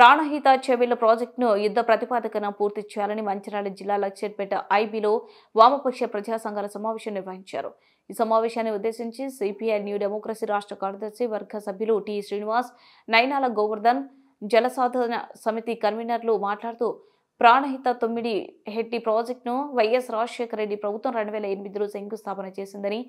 ప్రాణహిత చెవిల ప్రాజెక్టును యుద్ధ ప్రతిపాదకన పూర్తి చేయాలని మంచిర్యాల జిల్లా లక్షెట్పేట ఐబీలో వామపక్ష ప్రజా సంఘాల సమావేశం నిర్వహించారు. ఈ సమావేశాన్ని ఉద్దేశించి సిపిఐ న్యూ డెమోక్రసీ రాష్ట్ర కార్యదర్శి వర్గ సభ్యులు టి శ్రీనివాస్, నైనాల గోవర్ధన్, జలసాధన సమితి కన్వీనర్లు మాట్లాడుతూ ప్రాణహిత 9 హెట్టి ప్రాజెక్టును వైఎస్ రాజశేఖర రెడ్డి ప్రభుత్వం 2008లో శంకుస్థాపన చేసిందని,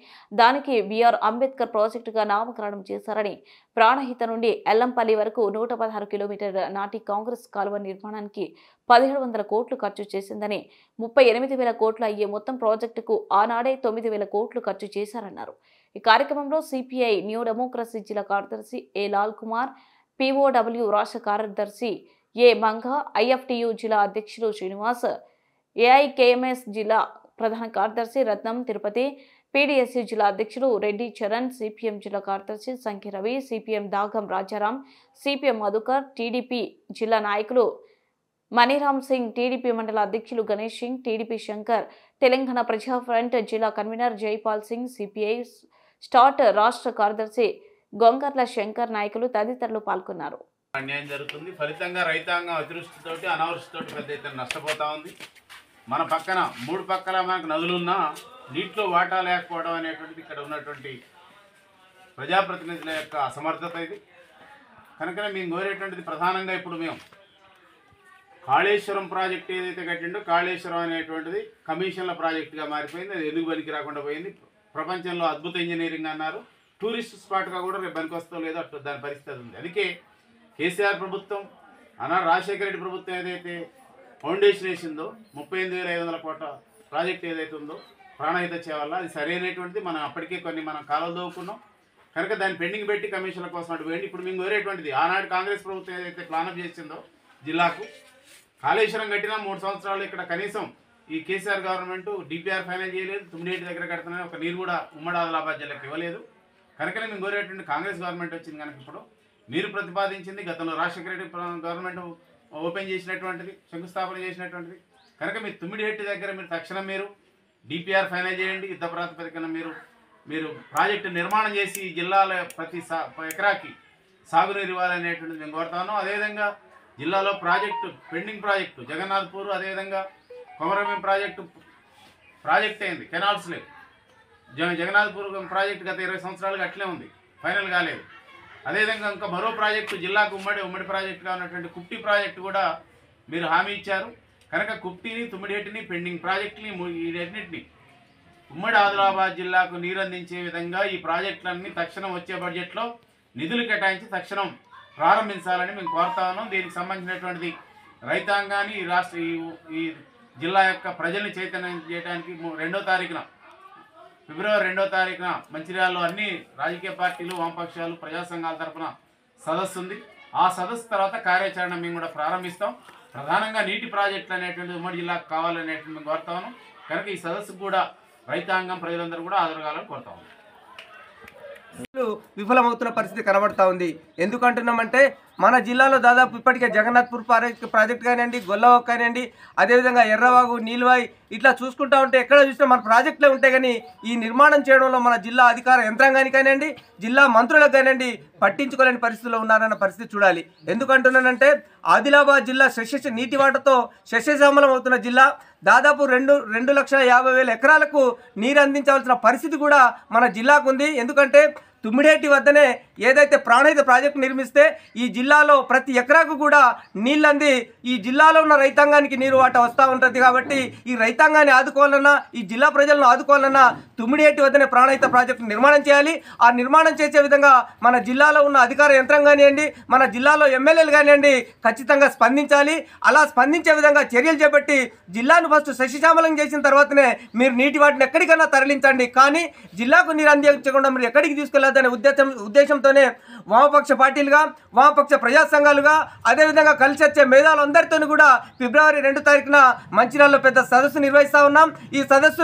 దానికి బిఆర్ అంబేద్కర్ ప్రాజెక్టుగా నామకరణం చేశారని, ప్రాణహిత నుండి ఎల్లంపల్లి వరకు 116 కిలోమీటర్ల నాటి కాంగ్రెస్ కాలువ నిర్మాణానికి 1700 కోట్లు ఖర్చు చేసిందని, 38,000 కోట్లు అయ్యే మొత్తం ప్రాజెక్టుకు ఆనాడే 9,000 కోట్లు ఖర్చు చేశారన్నారు. ఈ కార్యక్రమంలో సిపిఐ న్యూ డెమోక్రసీ జిల్లా కార్యదర్శి ఏ లాల్ కుమార్, పిఓడబ్ల్యూ రాష్ట్ర కార్యదర్శి ఏ మంగా, ఐఎఫ్టియు జిల్లా అధ్యక్షులు శ్రీనివాస్, ఏఐకేఎంఎస్ జిల్లా ప్రధాన కార్యదర్శి రత్నం తిరుపతి, పీడీఎస్యూ జిల్లా అధ్యక్షులు రెడ్డి చరణ్, సిపిఎం జిల్లా కార్యదర్శి సంఖ్య Ravi, CPM దాగం Rajaram, CPM Madhukar, TDP జిల్లా నాయకులు మనీరామ్ సింగ్, టీడీపీ మండల అధ్యక్షులు గణేష్ సింగ్, టీడీపీ శంకర్, తెలంగాణ ప్రజా ఫ్రంట్ జిల్లా convener Jaipal Singh, CPI start రాష్ట్ర కార్యదర్శి గొంగర్ల శంకర్ నాయకులు తదితరులు పాల్గొన్నారు. అన్యాయం జరుగుతుంది. ఫలితంగా రైతాంగం అతివృష్టితోటి అనావృష్టితోటి పెద్ద ఎత్తున నష్టపోతూ ఉంది. మన పక్కన 3 పక్కల మనకు నదులున్నా నీటిలో వాటా లేకపోవడం అనేటువంటిది ఇక్కడ ఉన్నటువంటి ప్రజాప్రతినిధుల యొక్క అసమర్థత. ఇది కనుకనే మేము కోరేటువంటిది ప్రధానంగా ఇప్పుడు మేము కాళేశ్వరం ప్రాజెక్ట్ ఏదైతే కట్టిండో కాళేశ్వరం అనేటువంటిది కమిషన్ల ప్రాజెక్టుగా మారిపోయింది. అది ఎందుకు పనికి రాకుండా పోయింది. ప్రపంచంలో అద్భుత ఇంజనీరింగ్ అన్నారు, టూరిస్ట్ స్పాట్గా కూడా రేపు పనికి వస్తో లేదో అట్లా దాని పరిస్థితి ఉంది. అందుకే కేసీఆర్ ప్రభుత్వం రాజశేఖర రెడ్డి ప్రభుత్వం ఏదైతే ఫౌండేషన్ వేసిందో 38,500 కోట్ల ప్రాజెక్ట్ ఏదైతే ఉందో ప్రాణహిత చేయాల అది సరైనటువంటిది. మనం అప్పటికే మనం కాలువలు దవ్వుకున్నాం కనుక దాన్ని పెండింగ్ పెట్టి కమిషన్ల కోసం అటు పోయింది. ఇప్పుడు మేము కోరేటువంటిది ఆనాడు కాంగ్రెస్ ప్రభుత్వం ఏదైతే ప్లానప్ చేసిందో జిల్లాకు కాళేశ్వరం కట్టినా 3 సంవత్సరాలు ఇక్కడ కనీసం ఈ కేసీఆర్ గవర్నమెంట్ డిపిఆర్ ఫైనల్ చేయలేదు. తుమ్మిడేటి దగ్గర కడుతున్నాయి, ఒక నీరు కూడా ఉమ్మడి ఆదిలాబాద్ జిల్లాకు ఇవ్వలేదు. కనుకనే మేము కోరేటువంటి కాంగ్రెస్ గవర్నమెంట్ వచ్చింది కనుక ఇప్పుడు మీరు ప్రతిపాదించింది గతంలో రాజశేఖర రెడ్డి గవర్నమెంట్ ఓపెన్ చేసినటువంటిది, శంకుస్థాపన చేసినటువంటిది. కనుక మీరు తుమ్మిడిహెట్టి దగ్గర మీరు తక్షణం మీరు డిపిఆర్ ఫైనల్ చేయండి. యుద్ధ ప్రాతిపదికన మీరు ప్రాజెక్టు నిర్మాణం చేసి జిల్లాలో ప్రతి ఎకరాకి సాగునీరు ఇవ్వాలనేటువంటిది మేము కోరుతా ఉన్నాం. అదేవిధంగా జిల్లాలో పెండింగ్ ప్రాజెక్టు జగన్నాథ్పూర్, అదేవిధంగా కొమరభీం ప్రాజెక్ట్ అయింది, కెనాల్స్ లేవు. జగన్నాథ్పూర్ ప్రాజెక్టు గత 20 సంవత్సరాలుగా అట్లే ఉంది, ఫైనల్ కాలేదు. అదేవిధంగా ఇంకా మరో ప్రాజెక్టు జిల్లాకు ఉమ్మడి ప్రాజెక్టుగా ఉన్నటువంటి కుప్టి ప్రాజెక్టు కూడా మీరు హామీ ఇచ్చారు. కనుక కుప్టిని, తుమ్మిడిహెట్టిని, పెండింగ్ ప్రాజెక్టుని వీటన్నిటిని ఉమ్మడి ఆదిలాబాద్ జిల్లాకు నీరు అందించే విధంగా ఈ ప్రాజెక్టులన్నీ తక్షణం వచ్చే బడ్జెట్లో నిధులు కేటాయించి తక్షణం ప్రారంభించాలని మేము కోరుతా ఉన్నాం. దీనికి సంబంధించినటువంటిది రైతాంగాన్ని ఈ జిల్లా యొక్క ప్రజల్ని చైతన్యం చేయడానికి 2వ తారీఖున ఫిబ్రవరి 2వ తారీఖున మంచిర్యాలలో అన్ని రాజకీయ పార్టీలు, వామపక్షాలు, ప్రజా సంఘాల తరఫున సదస్సు ఉంది. ఆ సదస్సు తర్వాత కార్యాచరణ మేము కూడా ప్రారంభిస్తాం. ప్రధానంగా నీటి ప్రాజెక్టులు అనేటువంటి ఉమ్మడి జిల్లాకు కావాలనేటువంటి మేము కోరుతా ఉన్నాం. కనుక ఈ సదస్సుకు కూడా రైతాంగం ప్రజలందరూ కూడా హాజరుగాలని కోరుతా ఉన్నాం. విఫలమవుతున్న పరిస్థితి కనబడతా ఉంది. ఎందుకంటున్నామంటే మన జిల్లాలో దాదాపు ఇప్పటికే జగన్నాథ్పూర్ ప్రాజెక్ట్ కానివ్వండి, గొల్లవ కానివ్వండి, అదేవిధంగా ఎర్రవాగు, నీలువాయి ఇట్లా చూసుకుంటా ఉంటే ఎక్కడ చూసినా మన ప్రాజెక్టులే ఉంటాయి. కానీ ఈ నిర్మాణం చేయడంలో మన జిల్లా అధికార యంత్రాంగానికి కానివ్వండి, జిల్లా మంత్రులకు కానివ్వండి పట్టించుకోలేని పరిస్థితిలో ఉన్నారన్న పరిస్థితి చూడాలి. ఎందుకంటున్నానంటే ఆదిలాబాద్ జిల్లా నీటి వాటతో సస్యశ్యామలం అవుతున్న జిల్లా. దాదాపు 2,50,000 ఎకరాలకు నీరు అందించవలసిన పరిస్థితి కూడా మన జిల్లాకు ఉంది. ఎందుకంటే తుమ్మిడేటి వద్దనే ఏదైతే ప్రాణహిత ప్రాజెక్టు నిర్మిస్తే ఈ జిల్లాలో ప్రతి ఎకరాకు కూడా నీళ్ళు అంది ఈ జిల్లాలో ఉన్న రైతాంగానికి నీరు వాట వస్తూ ఉంటుంది. కాబట్టి ఈ రైతాంగాన్ని ఆదుకోవాలన్నా, ఈ జిల్లా ప్రజలను ఆదుకోవాలన్నా తుమ్మిడేటి వద్దనే ప్రాణహిత ప్రాజెక్టు నిర్మాణం చేయాలి. ఆ నిర్మాణం చేసే విధంగా మన జిల్లాలో ఉన్న అధికార యంత్రం కానివ్వండి, మన జిల్లాలో ఎమ్మెల్యేలు కానివ్వండి ఖచ్చితంగా స్పందించాలి. అలా స్పందించే విధంగా చర్యలు చేపట్టి జిల్లాను ఫస్ట్ సస్యశ్యామలం చేసిన తర్వాతనే మీరు నీటి వాటిని ఎక్కడికైనా తరలించండి. కానీ జిల్లాకు నీరు అందించకుండా మీరు ఎక్కడికి తీసుకెళ్ళాలి అనే ఉద్దేశంతోనే వామపక్ష పార్టీలుగా, వామపక్ష ప్రజా సంఘాలుగా, అదేవిధంగా కలిసి వచ్చే మేధావులందరితో కూడా ఫిబ్రవరి 2వ తారీఖున మంచిర్యాలలో పెద్ద సదస్సు నిర్వహిస్తా ఉన్నాం. ఈ సదస్సు